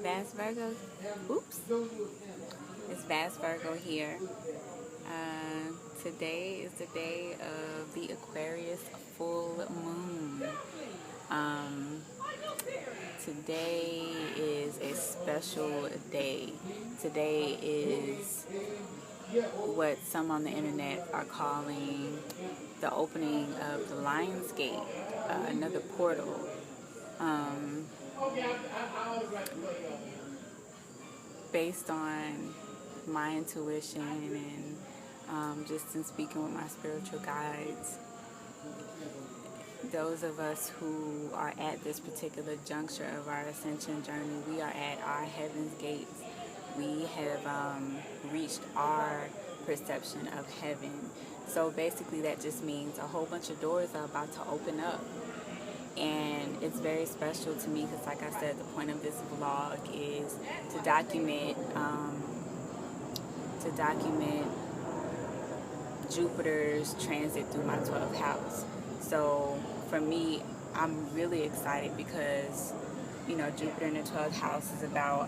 Vast Virgo. Oops. It's Vast Virgo here. Today is the day of the Aquarius full moon. Today is a special day. Today is what some on the internet are calling the opening of the Lion's Gate, another portal. Based on my intuition and just in speaking with my spiritual guides, those of us who are at this particular juncture of our ascension journey, we are at our heaven's gates. We have reached our perception of heaven. So basically that just means a whole bunch of doors are about to open up. And it's very special to me because, like I said, the point of this vlog is to document Jupiter's transit through my 12th house. So for me, I'm really excited because, Jupiter in the 12th house is about,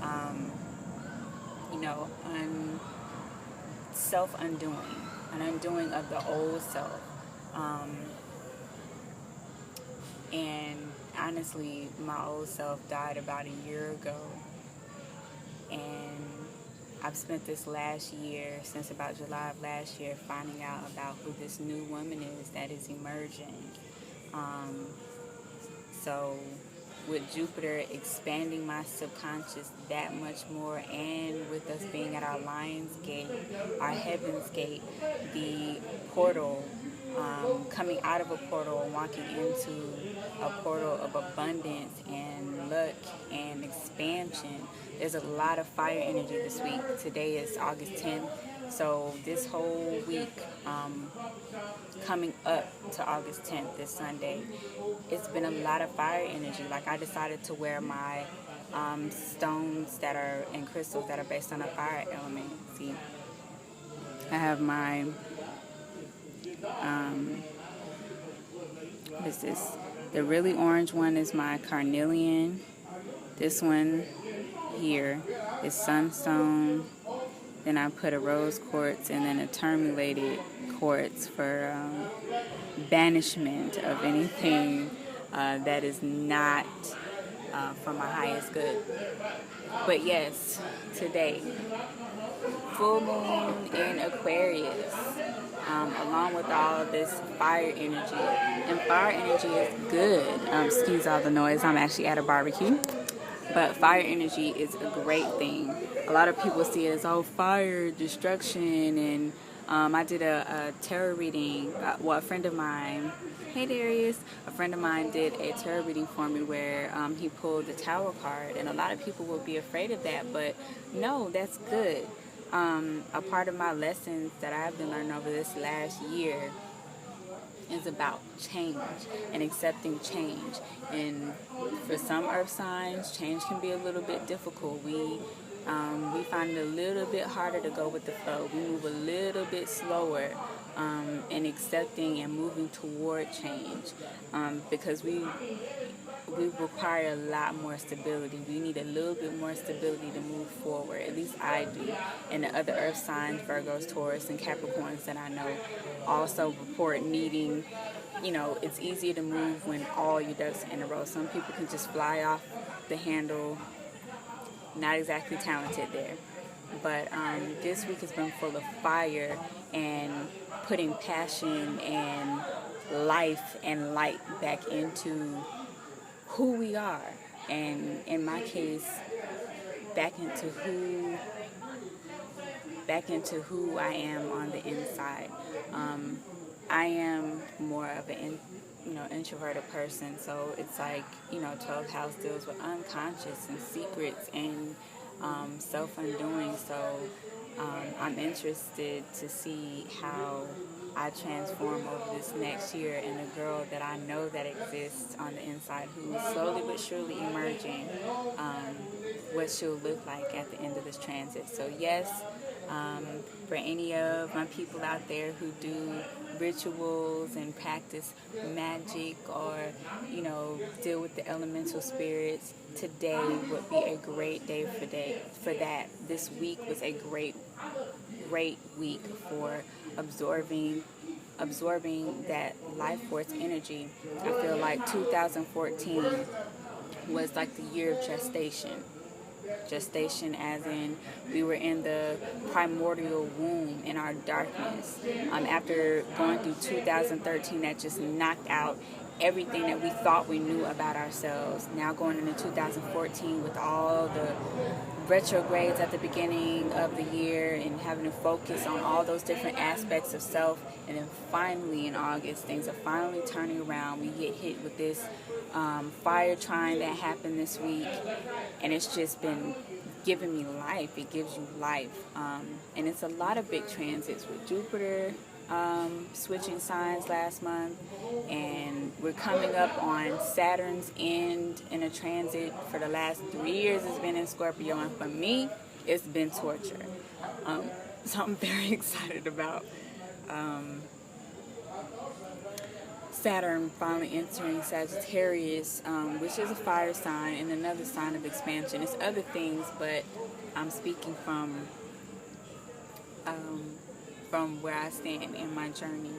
self-undoing, an undoing of the old self. And honestly, my old self died about a year ago. And I've spent this last year, since about July of last year, finding out about who this new woman is that is emerging. So with Jupiter expanding my subconscious that much more, and with us being at our Lion's Gate, our Heaven's Gate, the portal, coming out of a portal and walking into a portal of abundance and luck and expansion. There's a lot of fire energy this week. Today is August 10th. So this whole week, coming up to August 10th, this Sunday, it's been a lot of fire energy. Like, I decided to wear my stones that are and crystals that are based on a fire element. See, I have my what is this? The really orange one is my carnelian. This one here is sunstone. Then I put a rose quartz and then a tourmalated quartz for banishment of anything that is not for my highest good. But yes, today, full moon in Aquarius, along with all of this fire energy. And fire energy is good. Excuse all the noise, I'm actually at a barbecue. But fire energy is a great thing. A lot of people see it as, fire, destruction, and I did a tarot reading. A friend of mine, hey Darius, a friend of mine did a tarot reading for me where he pulled the Tower card, and a lot of people will be afraid of that, but no, that's good. A part of my lessons that I've been learning over this last year is about change and accepting change. And for some earth signs, change can be a little bit difficult. We find it a little bit harder to go with the flow. We move a little bit slower in accepting and moving toward change because we require a lot more stability. We need a little bit more stability to move forward. At least I do. And the other earth signs, Virgos, Taurus, and Capricorns that I know also report needing, it's easier to move when all your ducks are in a row. Some people can just fly off the handle. Not exactly talented there. But this week has been full of fire and putting passion and life and light back into who we are, and in my case, back into who I am on the inside. I am more of an introverted person, so it's like 12th house deals with unconscious and secrets and self-undoing. So I'm interested to see how I transform over this next year in a girl that I know that exists on the inside, who is slowly but surely emerging, what she'll look like at the end of this transit. So yes, for any of my people out there who do rituals and practice magic, or, you know, deal with the elemental spirits, today would be a great day for that. This week was a great week for absorbing that life force energy. I feel like 2014 was like the year of gestation. Gestation as in we were in the primordial womb in our darkness. After going through 2013 that just knocked out everything that we thought we knew about ourselves. Now going into 2014 with all the retrogrades at the beginning of the year and having to focus on all those different aspects of self, and then finally in August things are finally turning around. We get hit with this fire trine that happened this week, and it's just been giving me life. It gives you life, and it's a lot of big transits with Jupiter switching signs last month, and we're coming up on Saturn's end in a transit. For the last 3 years it's been in Scorpio, and for me it's been torture. So I'm very excited about Saturn finally entering Sagittarius, which is a fire sign and another sign of expansion. It's other things, but I'm speaking from where I stand in my journey.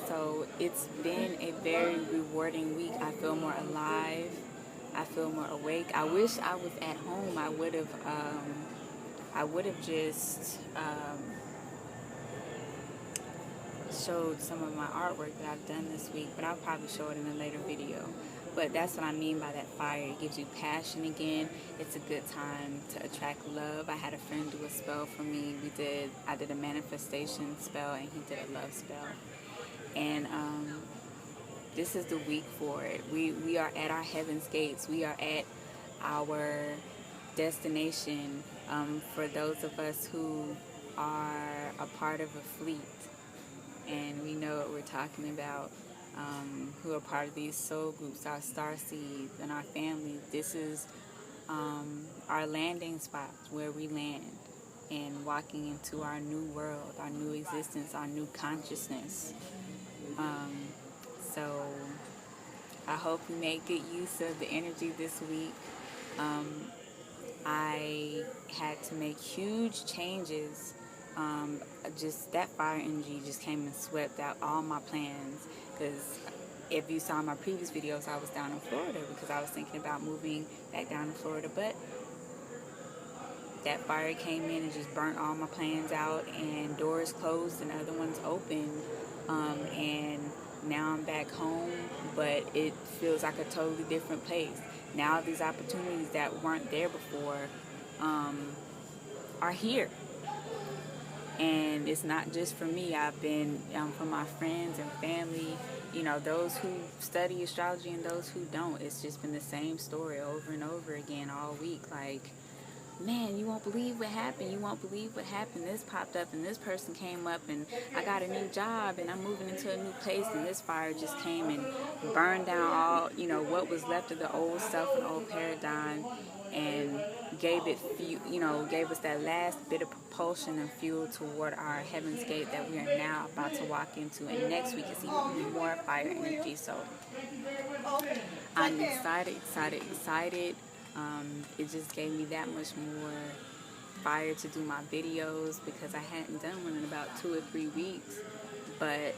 So it's been a very rewarding week. I feel more alive. I feel more awake. I wish I was at home. I would have just showed some of my artwork that I've done this week, but I'll probably show it in a later video. But that's what I mean by that fire. It gives you passion again. It's a good time to attract love. I had a friend do a spell for me. I did a manifestation spell, and he did a love spell. And this is the week for it. We are at our heaven's gates. We are at our destination. For those of us who are a part of a fleet, and we know what we're talking about, who are part of these soul groups, our star seeds and our families. This is our landing spot, where we land and walking into our new world, our new existence, our new consciousness. So I hope you make good use of the energy this week. I had to make huge changes. Just that fire energy just came and swept out all my plans, because if you saw my previous videos, I was down in Florida because I was thinking about moving back down to Florida, but that fire came in and just burnt all my plans out, and doors closed and other ones opened, and now I'm back home, but it feels like a totally different place. Now these opportunities that weren't there before are here. And it's not just for me. I've been for my friends and family, you know, those who study astrology and those who don't. It's just been the same story over and over again all week. Like, man, you won't believe what happened. You won't believe what happened. This popped up and this person came up, and I got a new job and I'm moving into a new place, and this fire just came and burned down all, you know, what was left of the old self and old paradigm, and gave us that last bit of propulsion and fuel toward our heaven's gate that we are now about to walk into. And next week is even more fire energy. So I'm excited. It just gave me that much more fire to do my videos, because I hadn't done one in about 2 or 3 weeks. But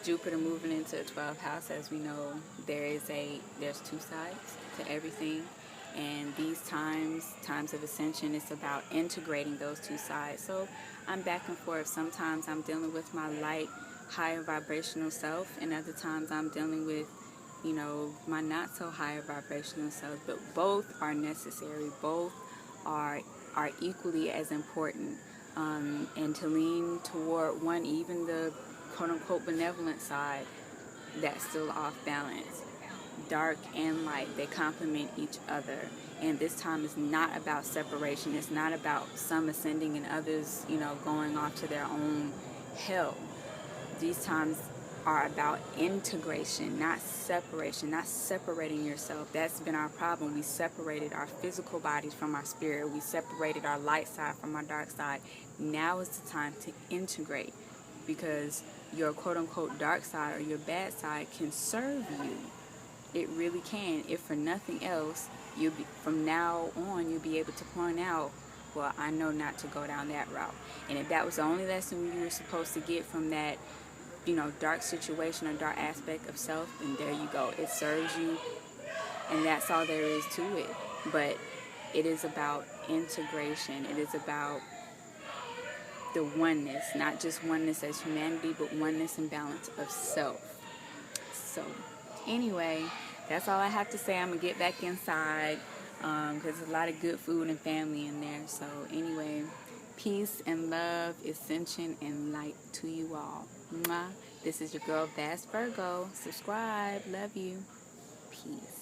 Jupiter moving into the 12th house, as we know, there's 2 sides to everything. And these times of ascension, it's about integrating those 2 sides. So I'm back and forth. Sometimes I'm dealing with my light, higher vibrational self, and other times I'm dealing with, you know, my not so higher vibrational self. But both are necessary. Both are equally as important. And to lean toward one, even the quote-unquote benevolent side, that's still off balance. Dark and light, they complement each other. And this time is not about separation. It's not about some ascending and others, you know, going off to their own hell. These times are about integration, not separation, not separating yourself. That's been our problem. We separated our physical bodies from our spirit. We separated our light side from our dark side. Now is the time to integrate, because your quote-unquote dark side or your bad side can serve you. It really can. If for nothing else, from now on, you'll be able to point out, well, I know not to go down that route. And if that was the only lesson you were supposed to get from that, dark situation or dark aspect of self, then there you go. It serves you, and that's all there is to it. But it is about integration. It is about the oneness, not just oneness as humanity, but oneness and balance of self. So anyway, that's all I have to say. I'm going to get back inside because there's a lot of good food and family in there. So anyway, peace and love, ascension and light to you all. Mwah. This is your girl, Vast Virgo. Subscribe. Love you. Peace.